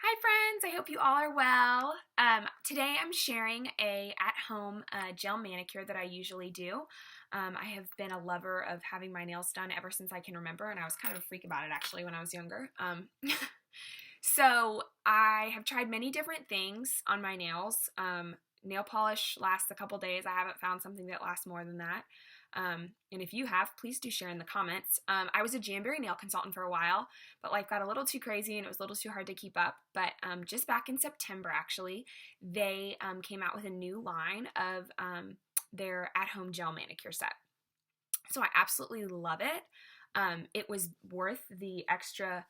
Hi friends, I hope you all are well. Today I'm sharing a at-home gel manicure that I usually do. I have been a lover of having my nails done ever since I can remember, and I was kind of a freak about it actually when I was younger. So I have tried many different things on my nails. Nail polish lasts a couple days. I haven't found something that lasts more than that. And if you have, please do share in the comments. I was a Jamberry nail consultant for a while, but life got a little too crazy and it was a little too hard to keep up. But just back in September, actually, they came out with a new line of their at-home gel manicure set. So I absolutely love it. It was worth the extra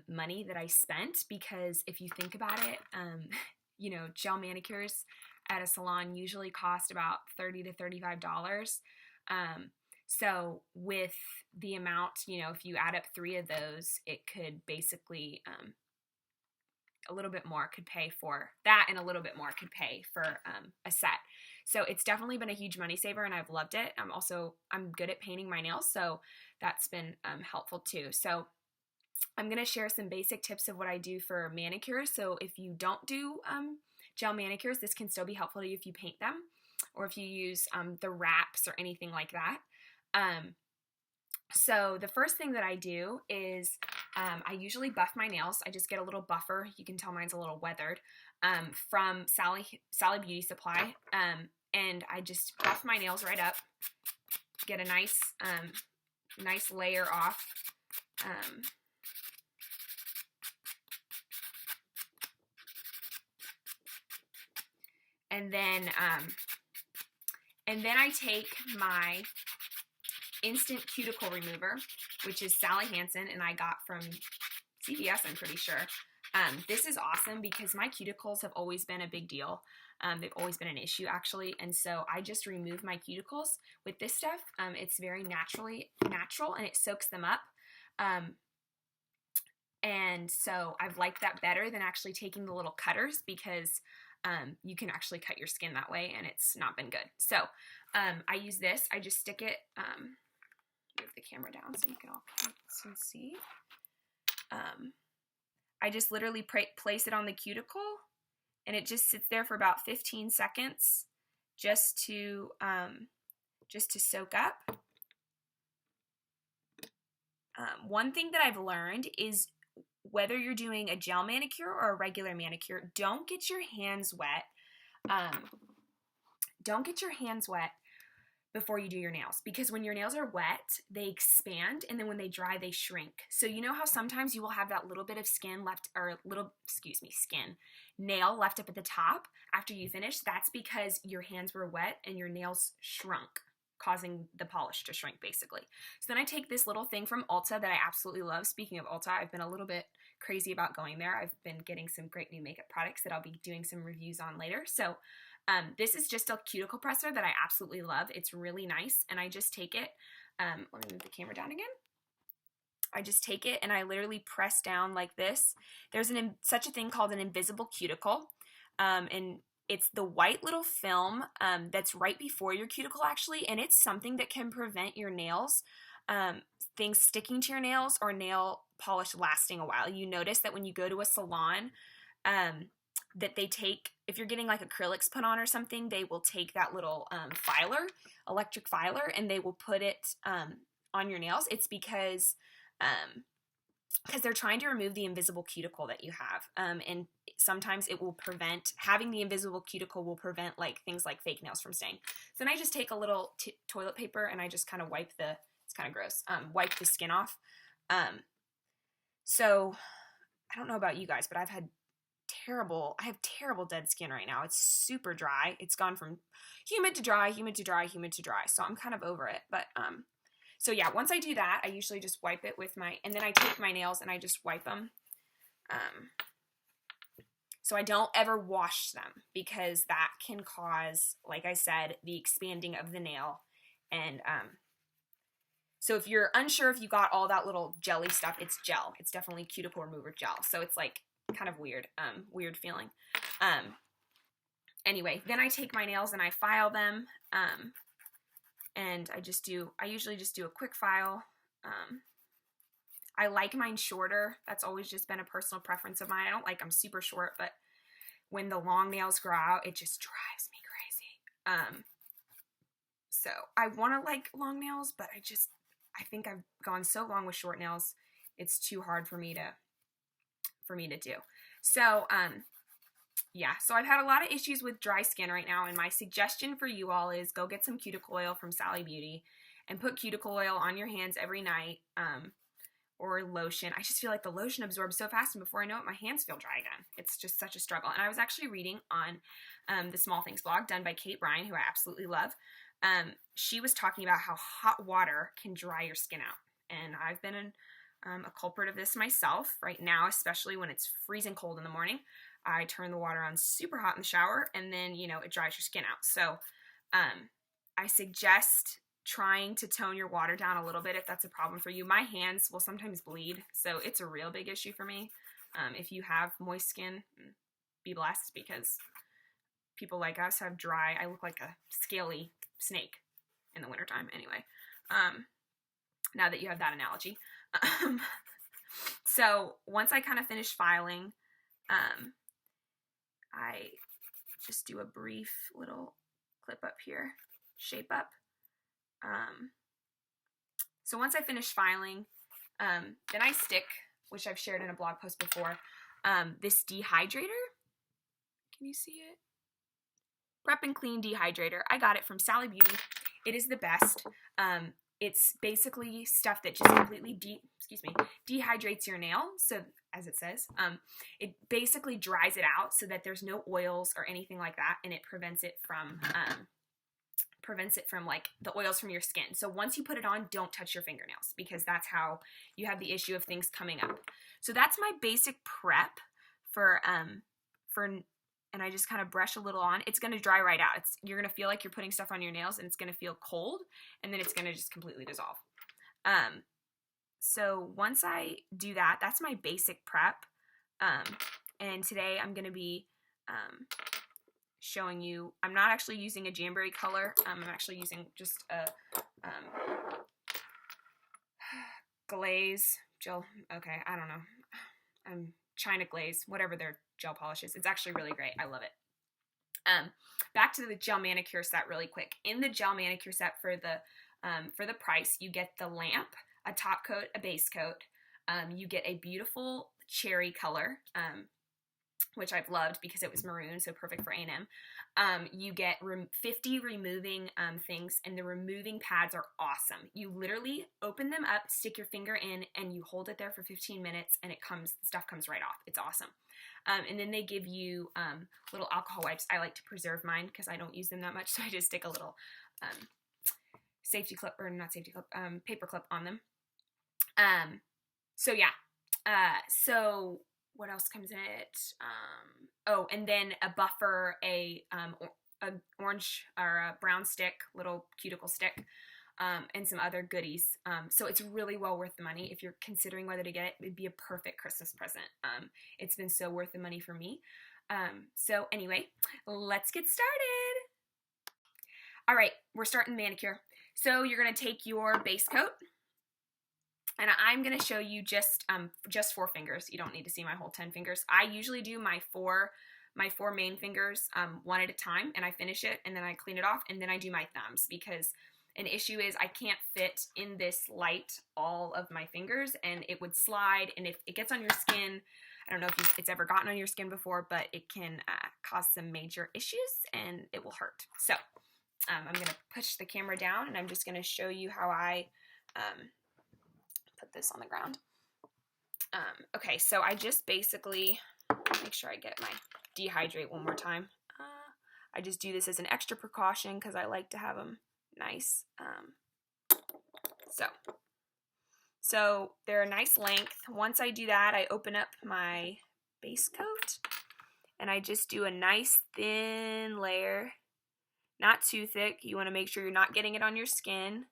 money that I spent because if you think about it, gel manicures at a salon usually cost about $30 to $35. So with the amount, if you add up 3 of those, it could basically, a little bit more could pay for that and a little bit more could pay for a set. So it's definitely been a huge money saver and I've loved it. I'm good at painting my nails, so that's been helpful too. So I'm going to share some basic tips of what I do for manicures. So if you don't do gel manicures, this can still be helpful to you if you paint them or if you use the wraps or anything like that. So the first thing that I do is I usually buff my nails. I just get a little buffer. You can tell mine's a little weathered from Sally Beauty Supply. And I just buff my nails right up, get a nice layer off. And then I take my instant cuticle remover, which is Sally Hansen, and I got from CVS, I'm pretty sure. This is awesome because my cuticles have always been a big deal. They've always been an issue, actually, and so I just remove my cuticles with this stuff. It's very natural, and it soaks them up. And so I've liked that better than actually taking the little cutters because you can actually cut your skin that way, and it's not been good. So I use this. I just stick it, move the camera down so you can all see. I just literally place it on the cuticle, and it just sits there for about 15 seconds just to soak up. One thing that I've learned is whether you're doing a gel manicure or a regular manicure, don't get your hands wet. Don't get your hands wet before you do your nails, because when your nails are wet, they expand, and then when they dry, they shrink. So you know how sometimes you will have that little bit of skin left, or nail left up at the top after you finish? That's because your hands were wet and your nails shrunk, causing the polish to shrink, basically. So then I take this little thing from Ulta that I absolutely love. Speaking of Ulta, I've been a little bit crazy about going there. I've been getting some great new makeup products that I'll be doing some reviews on later. So this is just a cuticle presser that I absolutely love. It's really nice, and I just take it. Let me move the camera down again. I just take it and I literally press down like this. There's such a thing called an invisible cuticle, and it's the white little film that's right before your cuticle, actually, and it's something that can prevent your nails, things sticking to your nails or nail polish lasting a while. You notice that when you go to a salon, that they take, if you're getting like acrylics put on or something, they will take that little electric filer, and they will put it on your nails. It's because they're trying to remove the invisible cuticle that you have, and sometimes it will prevent, having the invisible cuticle will prevent like things like fake nails from staying. So then I just take a little toilet paper and I just kind of wipe it's kind of gross, wipe the skin off. So I don't know about you guys, but I have terrible dead skin right now. It's super dry. It's gone from humid to dry, humid to dry, humid to dry. So I'm kind of over it. But so yeah, once I do that, I usually just wipe it with and then I take my nails and I just wipe them. So I don't ever wash them because that can cause, like I said, the expanding of the nail. And so if you're unsure if you got all that little jelly stuff, it's gel. It's definitely cuticle remover gel. So it's like kind of weird feeling. Anyway, then I take my nails and I file them, and I usually just do a quick file. I like mine shorter. That's always just been a personal preference of mine. I don't like them super short, but when the long nails grow out, it just drives me crazy. So I want to like long nails, but I think I've gone so long with short nails, it's too hard for me to do. So, yeah, so I've had a lot of issues with dry skin right now, and my suggestion for you all is go get some cuticle oil from Sally Beauty and put cuticle oil on your hands every night, or lotion. I just feel like the lotion absorbs so fast, and before I know it, my hands feel dry again. It's just such a struggle. And I was actually reading on the Small Things blog done by Kate Bryan, who I absolutely love. She was talking about how hot water can dry your skin out, and I've been a culprit of this myself right now, especially when it's freezing cold in the morning. I turn the water on super hot in the shower, and then, it dries your skin out. So I suggest trying to tone your water down a little bit if that's a problem for you. My hands will sometimes bleed, so it's a real big issue for me. If you have moist skin, be blessed, because people like us have dry, I look like a scaly snake in the wintertime anyway. Now that you have that analogy. So once I kind of finish filing, I just do a brief little clip up here, shape up. So once I finish filing, then I stick, which I've shared in a blog post before, this dehydrator. Can you see it? Prep and Clean Dehydrator. I got it from Sally Beauty. It is the best. It's basically stuff that just completely dehydrates your nail. So, as it says, it basically dries it out so that there's no oils or anything like that, and it prevents it from like the oils from your skin. So once you put it on, don't touch your fingernails, because that's how you have the issue of things coming up. So that's my basic prep for and I just kind of brush a little on. It's going to dry right out. You're going to feel like you're putting stuff on your nails, and it's going to feel cold, and then it's going to just completely dissolve. So once I do that, that's my basic prep. And today I'm going to be showing you, I'm not actually using a Jamberry color. I'm actually using just a glaze gel. Okay, I don't know. China glaze, whatever their gel polish is. It's actually really great. I love it. Back to the gel manicure set really quick. In the gel manicure set for the price, you get the lamp, a top coat, a base coat. You get a beautiful cherry color, which I've loved because it was maroon, so perfect for A&M. You get 50 removing things, and the removing pads are awesome. You literally open them up, stick your finger in, and you hold it there for 15 minutes, and the stuff comes right off. It's awesome. And then they give you little alcohol wipes. I like to preserve mine because I don't use them that much, so I just stick a little paper clip on them. So yeah. So what else comes in it? And then a buffer, a orange or a brown stick, little cuticle stick, and some other goodies. So it's really well worth the money. If you're considering whether to get it, it'd be a perfect Christmas present. It's been so worth the money for me. So anyway, let's get started. All right, we're starting manicure. So you're gonna take your base coat, and I'm going to show you just 4 fingers. You don't need to see my whole 10 fingers. I usually do my four main fingers one at a time, and I finish it, and then I clean it off, and then I do my thumbs, because an issue is I can't fit in this light all of my fingers, and it would slide, and if it gets on your skin, I don't know if it's ever gotten on your skin before, but it can cause some major issues, and it will hurt. So I'm going to push the camera down, and I'm just going to show you how I put this on the ground. Okay, so I just basically, make sure I get my dehydrate one more time. I just do this as an extra precaution because I like to have them nice. So they're a nice length. Once I do that, I open up my base coat, and I just do a nice thin layer, not too thick. You want to make sure you're not getting it on your skin.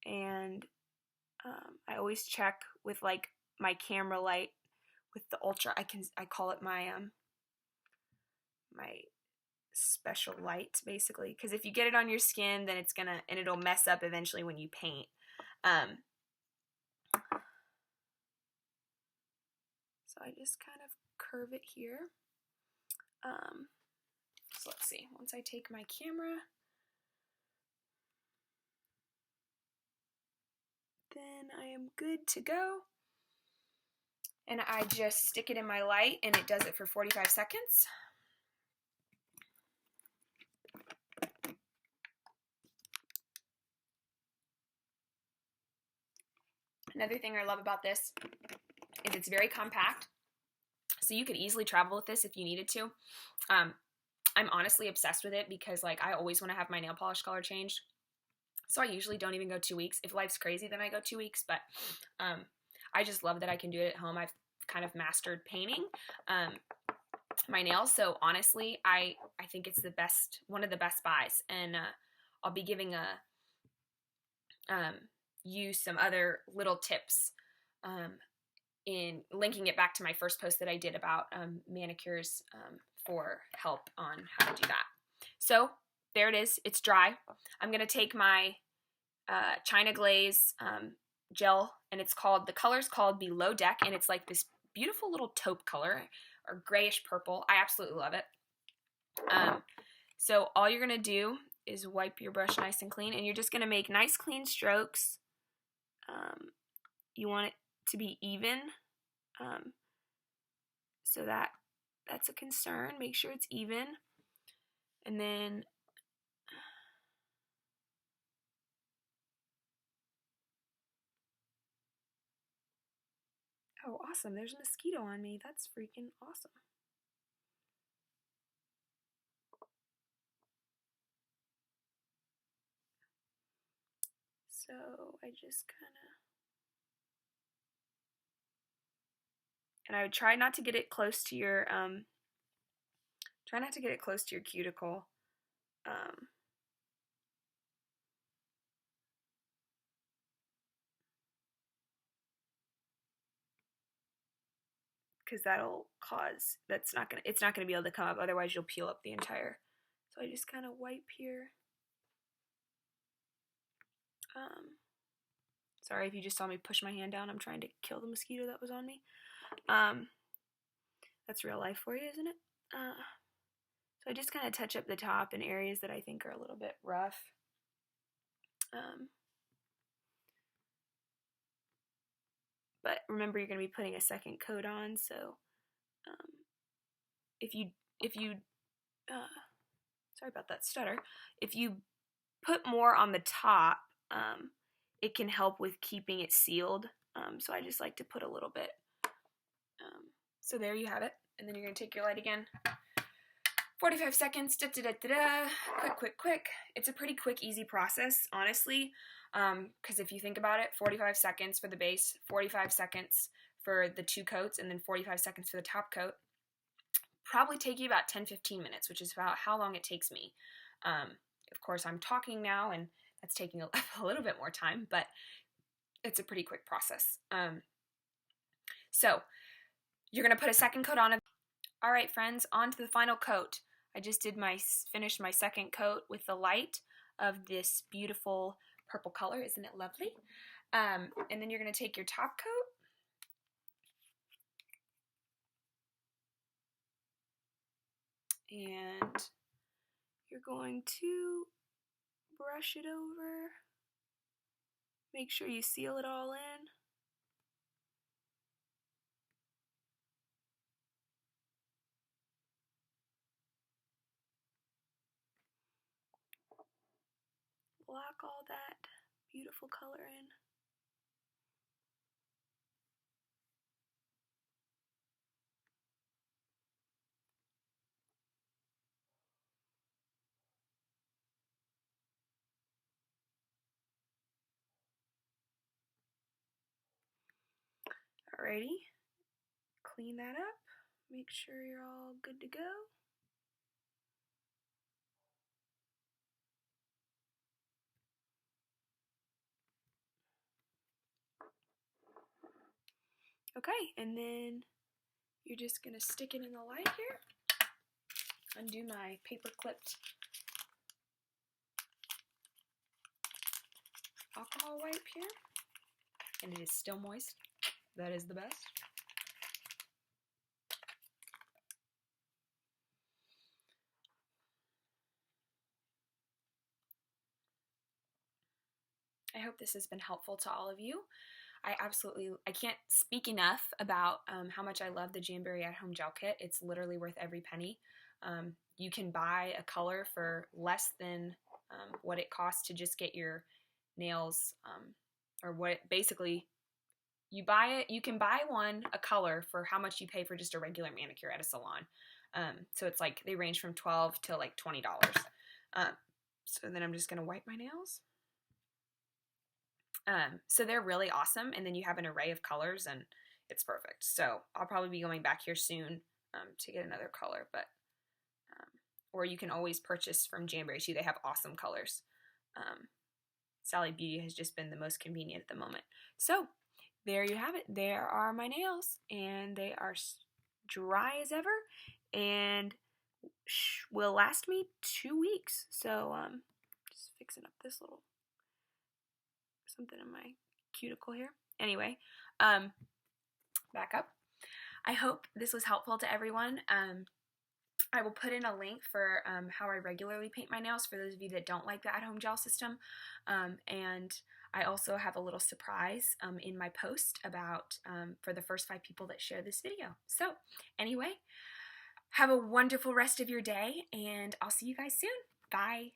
And I always check with like my camera light with the Ultra, I call it my my special light, basically, because if you get it on your skin, then it'll mess up eventually when you paint. So I just kind of curve it here. So let's see, once I take my camera, then I am good to go. And I just stick it in my light and it does it for 45 seconds. Another thing I love about this is it's very compact. So you could easily travel with this if you needed to. I'm honestly obsessed with it because like I always want to have my nail polish color changed. So I usually don't even go 2 weeks. If life's crazy, then I go 2 weeks. But I just love that I can do it at home. I've kind of mastered painting my nails. So honestly, I think it's one of the best buys. And I'll be giving you some other little tips in linking it back to my first post that I did about manicures for help on how to do that. So there it is. It's dry. I'm going to take my China Glaze gel, and the color's called Below Deck, and it's like this beautiful little taupe color or grayish purple. I absolutely love it. So all you're going to do is wipe your brush nice and clean, and you're just going to make nice clean strokes. You want it to be even, so that's a concern. Make sure it's even. And then oh, awesome. There's a mosquito on me. That's freaking awesome. So I just kind of, and I would try not to get it close to your, cuticle. Because it's not gonna be able to come up, otherwise you'll peel up the entire. So I just kind of wipe here. Sorry if you just saw me push my hand down. I'm trying to kill the mosquito that was on me. That's real life for you, isn't it? So I just kind of touch up the top in areas that I think are a little bit rough. But remember, you're going to be putting a second coat on, so if you sorry about that stutter, if you put more on the top, it can help with keeping it sealed. So I just like to put a little bit. So there you have it, and then you're going to take your light again. 45 seconds, quick. It's a pretty quick, easy process, honestly, because if you think about it, 45 seconds for the base, 45 seconds for the 2 coats, and then 45 seconds for the top coat. Probably take you about 10-15 minutes, which is about how long it takes me. Of course, I'm talking now, and that's taking a little bit more time, but it's a pretty quick process. So you're going to put a second coat on. All right, friends, on to the final coat. I just finished my second coat with the light of this beautiful purple color. Isn't it lovely? And then you're going to take your top coat. And you're going to brush it over. Make sure you seal it all in. Lock all that beautiful color in. Alrighty, clean that up. Make sure you're all good to go. Okay, and then you're just going to stick it in the light here. Undo my paper clipped alcohol wipe here. And it is still moist. That is the best. I hope this has been helpful to all of you. I can't speak enough about how much I love the Jamberry at Home Gel Kit. It's literally worth every penny. You can buy a color for less than what it costs to just get your nails, or what basically you buy it. You can buy a color for how much you pay for just a regular manicure at a salon. So it's like they range from $12 to like $20. So then I'm just gonna wipe my nails. So they're really awesome, and then you have an array of colors, and it's perfect. So I'll probably be going back here soon to get another color, but or you can always purchase from Jamberry too. They have awesome colors. Sally Beauty has just been the most convenient at the moment. So there you have it. There are my nails, and they are dry as ever, and will last me 2 weeks. So just fixing up this little something in my cuticle here. Anyway, back up. I hope this was helpful to everyone. I will put in a link for how I regularly paint my nails for those of you that don't like the at-home gel system. And I also have a little surprise in my post about for the first 5 people that share this video. So anyway, have a wonderful rest of your day, and I'll see you guys soon. Bye.